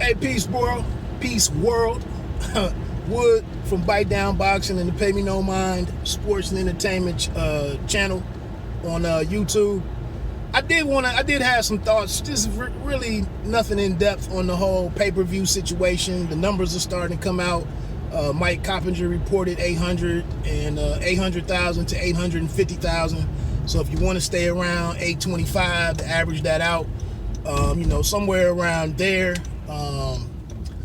Hey, peace world. Peace world. Wood from Bite Down Boxing and the Pay Me No Mind Sports and Entertainment channel on YouTube. I did have some thoughts, just really nothing in depth on the whole pay-per-view situation. The numbers are starting to come out. Mike Coppinger reported 800,000 to 850,000. So if you want to stay around 825 to average that out, somewhere around there. I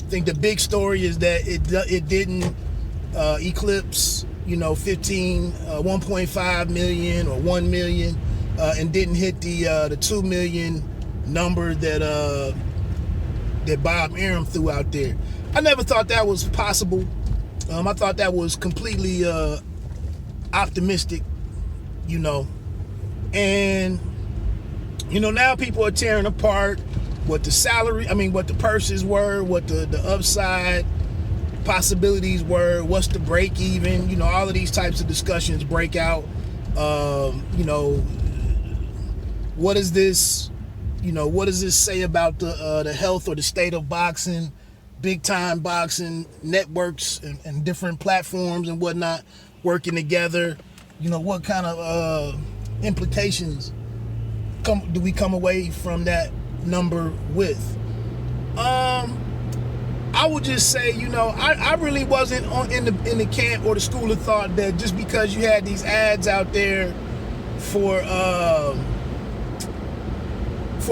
think the big story is that it didn't eclipse 1.5 million or 1 million, and didn't hit the 2 million number that Bob Arum threw out there. I never thought that was possible. I thought that was completely optimistic, and now people are tearing apart what the purses were, what the upside possibilities were, what's the break even, all of these types of discussions break out. What does this say about the health or the state of boxing, big time boxing networks and different platforms and whatnot working together? What kind of implications do we come away from that number with? I would just say, I really wasn't in the camp or the school of thought that just because you had these ads out there for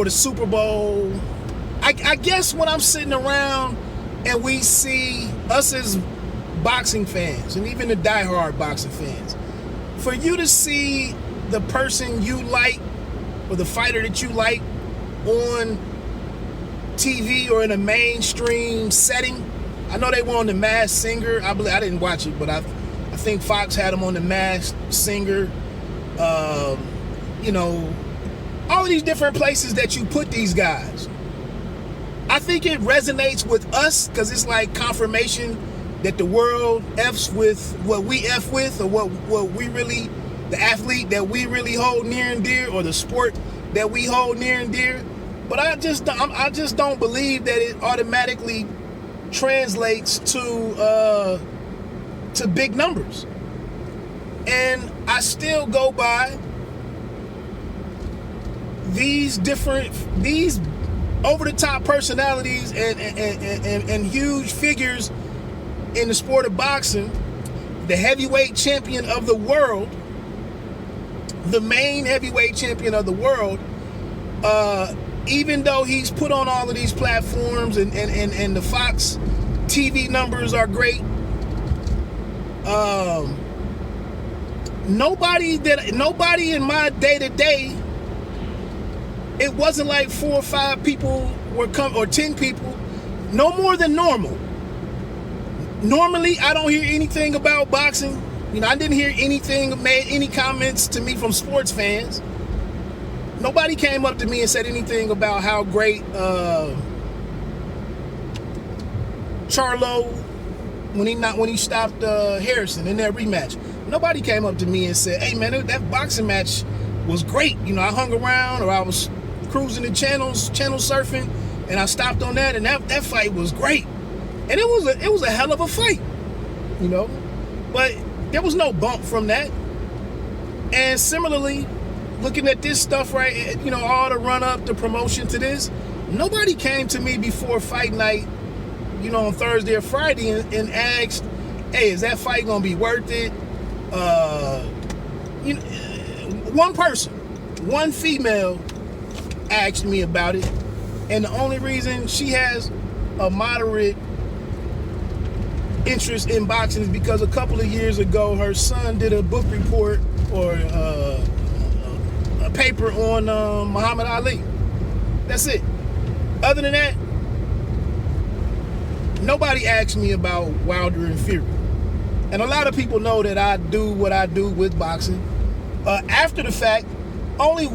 the Super Bowl, I guess when I'm sitting around and we see us as boxing fans and even the diehard boxing fans, for you to see the person you like or the fighter that you like on TV or in a mainstream setting. I know they were on The Masked Singer. I didn't watch it, but I think Fox had them on The Masked Singer. All of these different places that you put these guys. I think it resonates with us because it's like confirmation that the world F's with what we F with, or what we really, the athlete that we really hold near and dear, or the sport that we hold near and dear. But I just don't believe that it automatically translates to big numbers. And I still go by these over-the-top personalities and huge figures in the sport of boxing. The heavyweight champion of the world, the main heavyweight champion of the world, even though he's put on all of these platforms and the Fox TV numbers are great, nobody in my day-to-day, it wasn't like 4 or 5 people were or 10 people, no more than normal. Normally, I don't hear anything about boxing. I didn't hear any comments to me from sports fans. Nobody came up to me and said anything about how great Charlo when he stopped Harrison in that rematch. Nobody came up to me and said, "Hey man, that boxing match was great." I hung around, or I was cruising the channel surfing, and I stopped on that, and that fight was great, and it was a hell of a fight, But there was no bump from that. And similarly, looking at this stuff, right, all the run up, the promotion to this, nobody came to me before fight night, on Thursday or Friday and asked, "Hey, is that fight gonna be worth it?" One person, one female asked me about it, and the only reason she has a moderate interest in boxing is because a couple of years ago her son did a book report or a paper on Muhammad Ali. That's it. Other than that, nobody asked me about Wilder and Fury. And a lot of people know that I do what I do with boxing. After the fact, only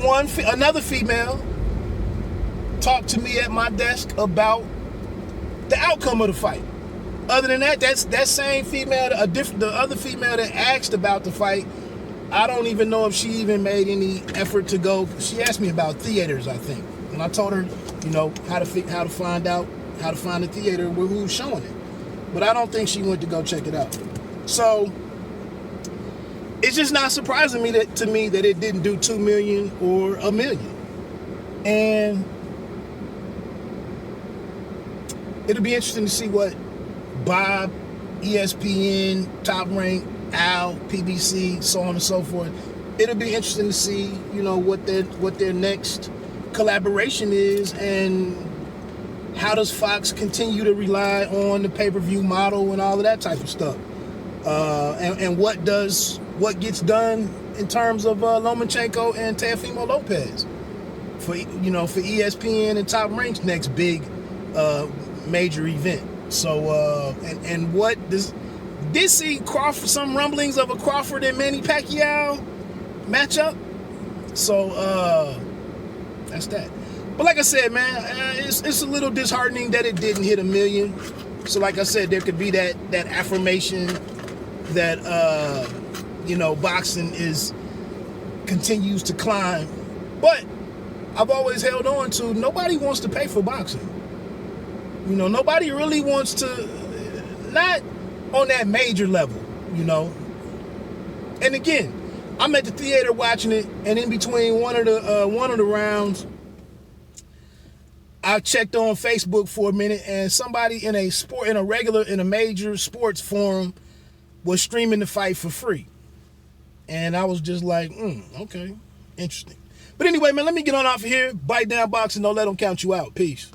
another female talked to me at my desk about the outcome of the fight. Other than that, that same female, the other female that asked about the fight, I don't even know if she even made any effort to go. She asked me about theaters, I think, and I told her, how to find out how to find a theater where who's showing it. But I don't think she went to go check it out. So it's just not surprising to me that it didn't do 2 million or a million. And it'll be interesting to see what Bob, ESPN, Top Rank, Al, PBC, so on and so forth. It'll be interesting to see, what their next collaboration is, and how does Fox continue to rely on the pay-per-view model and all of that type of stuff, and what gets done in terms of Lomachenko and Teofimo Lopez for ESPN and Top Rank's next big major event. So and what did see Crawford, some rumblings of a Crawford and Manny Pacquiao matchup. So that's that. But like I said, man, it's a little disheartening that it didn't hit 1 million. So like I said, there could be that affirmation that boxing continues to climb. But I've always held on to, nobody wants to pay for boxing. Nobody really wants to, not on that major level, And again, I'm at the theater watching it, and in between one of the rounds, I checked on Facebook for a minute, and somebody in a major sports forum was streaming the fight for free. And I was just like, okay, interesting. But anyway, man, let me get on off of here. Bite down boxing, don't let them count you out. Peace.